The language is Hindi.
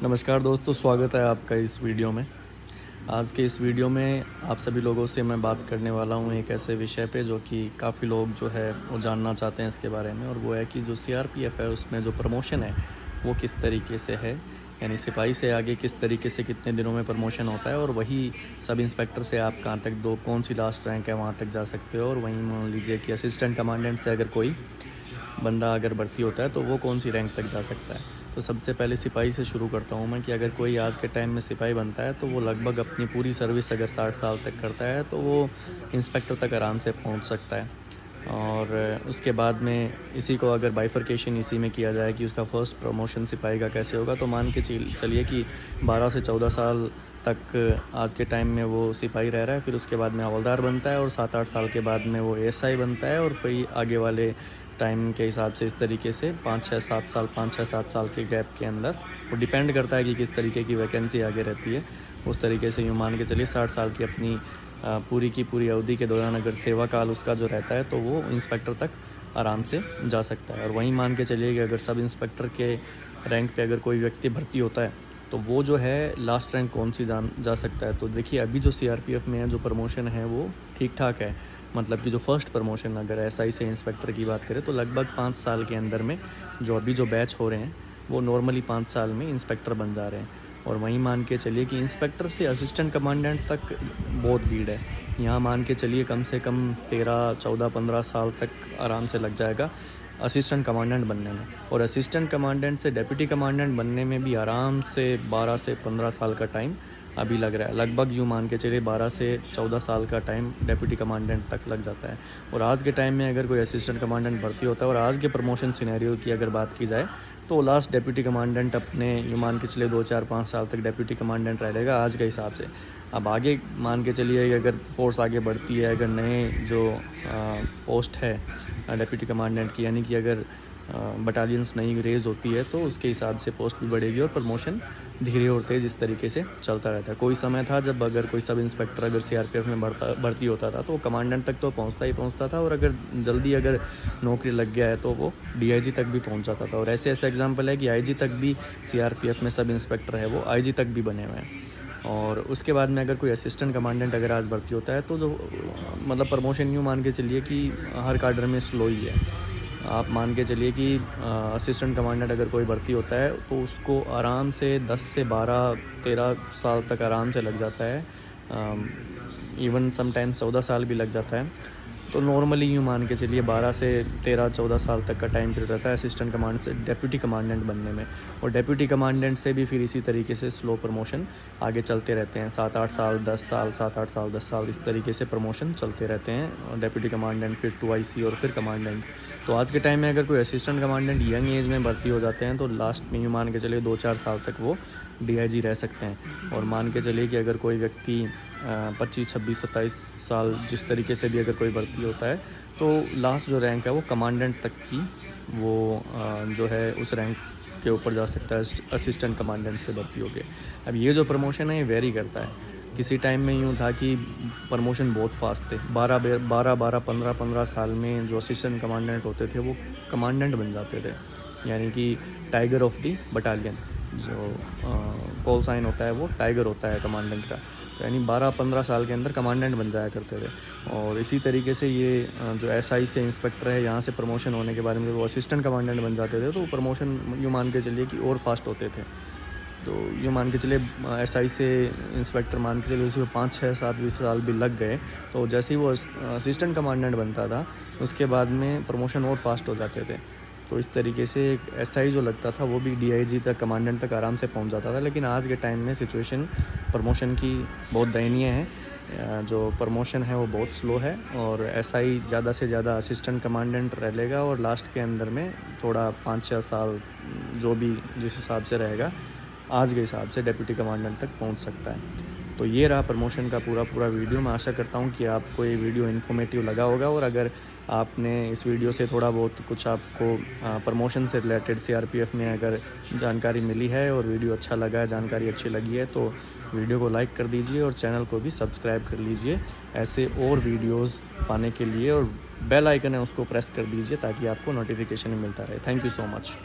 नमस्कार दोस्तों, स्वागत है आपका इस वीडियो में। आज के इस वीडियो में आप सभी लोगों से मैं बात करने वाला हूँ एक ऐसे विषय पे जो कि काफ़ी लोग जो है वो जानना चाहते हैं इसके बारे में, और वो है कि जो सीआरपीएफ है उसमें जो प्रमोशन है वो किस तरीके से है। यानी सिपाही से आगे किस तरीके से कितने दिनों में प्रमोशन होता है, और वही सब इंस्पेक्टर से आप कहाँ तक दो कौन सी लास्ट रैंक है वहाँ तक जा सकते हो। और वहीं मान लीजिए कि असिस्टेंट कमांडेंट से अगर कोई बंदा अगर भर्ती होता है तो वो कौन सी रैंक तक जा सकता है। तो सबसे पहले सिपाही से शुरू करता हूँ मैं कि अगर कोई आज के टाइम में सिपाही बनता है तो वो लगभग अपनी पूरी सर्विस अगर 60 साल तक करता है तो वो इंस्पेक्टर तक आराम से पहुँच सकता है। और उसके बाद में इसी को अगर बाइफर्केशन इसी में किया जाए कि उसका फ़र्स्ट प्रमोशन सिपाही का कैसे होगा, तो मान के चलिए कि 12 से 14 साल तक आज के टाइम में वो सिपाही रह रहा है, फिर उसके बाद में हवलदार बनता है और 7-8 साल के बाद में वो एएसआई बनता है, और फिर आगे वाले टाइम के हिसाब से इस तरीके से 5-6-7 साल के गैप के अंदर वो डिपेंड करता है कि किस तरीके की वैकेंसी आगे रहती है। उस तरीके से यूँ मान के चलिए 60 साल की अपनी पूरी की पूरी अवधि के दौरान अगर सेवा काल उसका जो रहता है तो वो इंस्पेक्टर तक आराम से जा सकता है। और वहीं मान के चलिए कि अगर सब इंस्पेक्टर के रैंक पे अगर कोई व्यक्ति भर्ती होता है तो वो जो है लास्ट रैंक कौन सी जा सकता है। तो देखिए, अभी जो सीआरपीएफ में है जो प्रमोशन है वो ठीक ठाक है। मतलब कि जो फर्स्ट प्रमोशन अगर एसआई से इंस्पेक्टर की बात करें तो लगभग 5 साल के अंदर में जो अभी जो बैच हो रहे हैं वो नॉर्मली 5 साल में इंस्पेक्टर बन जा रहे हैं। और वहीं मान के चलिए कि इंस्पेक्टर से असिस्टेंट कमांडेंट तक बहुत भीड़ है। यहाँ मान के चलिए कम से कम 13-14-15 साल तक आराम से लग जाएगा असिस्टेंट कमांडेंट बनने में, और असिस्टेंट कमांडेंट से डिप्टी कमांडेंट बनने में भी आराम से 12 से 15 साल का टाइम अभी लग रहा है। लगभग यूँ मान के चलिए 12 से 14 साल का टाइम डिप्टी कमांडेंट तक लग जाता है। और आज के टाइम में अगर कोई असिस्टेंट कमांडेंट भर्ती होता है और आज के प्रमोशन सिनेरियो की अगर बात की जाए तो लास्ट डिप्टी कमांडेंट अपने यूँ मान के चलिए 2-4-5 साल तक डिप्टी कमांडेंट रहेगा आज के हिसाब से। अब आगे मान के चलिए अगर फोर्स आगे बढ़ती है, अगर नए जो पोस्ट है डिप्टी कमांडेंट की, यानी कि अगर बटालियंस नई रेज़ होती है तो उसके हिसाब से पोस्ट भी बढ़ेगी और प्रमोशन धीरे और तेज़ इस तरीके से चलता रहता है। कोई समय था जब अगर कोई सब इंस्पेक्टर अगर सीआरपीएफ में भर्ती होता था तो वो कमांडेंट तक तो पहुंचता था, और अगर जल्दी अगर नौकरी लग गया है तो वो डीआईजी तक भी पहुंच जाता था। और ऐसे ऐसे एग्जांपल है कि आईजी तक भी सीआरपीएफ में सब इंस्पेक्टर है वो आईजी तक भी बने हुए हैं। और उसके बाद में अगर कोई असिस्टेंट कमांडेंट अगर आज भर्ती होता है तो जो मतलब प्रमोशन यूँ मान के चलिए कि हर काडर में स्लो ही है। आप मान के चलिए कि असिस्टेंट कमांडेंट अगर कोई भर्ती होता है तो उसको आराम से 10 से 12-13 साल तक आराम से लग जाता है। इवन समटाइम्स 14 साल भी लग जाता है। तो नॉर्मली यूँ मान के चलिए 12 से 13-14 साल तक का टाइम पीरियड रहता है असिस्टेंट कमांड से डिप्टी कमांडेंट बनने में। और डिप्टी कमांडेंट से भी फिर इसी तरीके से स्लो प्रमोशन आगे चलते रहते हैं। 7-8 साल 10 साल 7-8 साल 10 साल इस तरीके से प्रमोशन चलते रहते हैं। डिप्टी कमांडेंट फिर 2IC और फिर कमांडेंट। तो आज के टाइम में अगर कोई असिस्टेंट कमांडेंट यंग एज में भर्ती हो जाते हैं तो लास्ट में यूँ मान के चलिए 2-4 साल तक वो डीआईजी रह सकते हैं। और मान के चलिए कि अगर कोई व्यक्ति 25, 26, 27 साल जिस तरीके से भी अगर कोई भर्ती होता है तो लास्ट जो रैंक है वो कमांडेंट तक की वो जो है उस रैंक के ऊपर जा सकता है असिस्टेंट कमांडेंट से भर्ती हो के। अब ये जो प्रमोशन है ये वेरी करता है। किसी टाइम में यूँ था कि प्रमोशन बहुत फास्ट थे। 12-15 साल में जो असिस्टेंट कमांडेंट होते थे वो कमांडेंट बन जाते थे, यानी कि टाइगर ऑफ दी बटालियन। जो कॉल साइन होता है वो टाइगर होता है कमांडेंट का। तो यानी 12-15 साल के अंदर कमांडेंट बन जाया करते थे। और इसी तरीके से ये जो एसआई से इंस्पेक्टर है यहाँ से प्रमोशन होने के बाद में वो असिस्टेंट कमांडेंट बन जाते थे तो वो प्रमोशन यूँ मान के चलिए कि और फास्ट होते थे। तो ये मान के चलिए एसआई से इंस्पेक्टर मान के चलिए उसको 5-6-7-20 साल भी लग गए तो जैसे ही वो असिस्टेंट कमांडेंट बनता था उसके बाद में प्रमोशन और फास्ट हो जाते थे। तो इस तरीके से एक एसआई जो लगता था वो भी डीआईजी तक कमांडेंट तक आराम से पहुंच जाता था। लेकिन आज के टाइम में सिचुएशन प्रमोशन की बहुत दयनीय है। जो प्रमोशन है वो बहुत स्लो है, और एसआई ज़्यादा से ज़्यादा असिस्टेंट कमांडेंट रह लेगा और लास्ट के अंदर में थोड़ा 5-6 साल जो भी जिस हिसाब से रहेगा आज के हिसाब से डिप्टी कमांडेंट तक पहुंच सकता है। तो ये रहा प्रमोशन का पूरा वीडियो। मैं आशा करता हूं कि आपको ये वीडियो इन्फॉर्मेटिव लगा होगा, और अगर आपने इस वीडियो से थोड़ा बहुत कुछ आपको प्रमोशन से रिलेटेड सीआरपीएफ में अगर जानकारी मिली है और वीडियो अच्छा लगा है, जानकारी अच्छी लगी है, तो वीडियो को लाइक कर दीजिए और चैनल को भी सब्सक्राइब कर लीजिए ऐसे और वीडियोज़ पाने के लिए। और बेल आइकन है उसको प्रेस कर दीजिए ताकि आपको नोटिफिकेशन मिलता रहे। Thank you so much.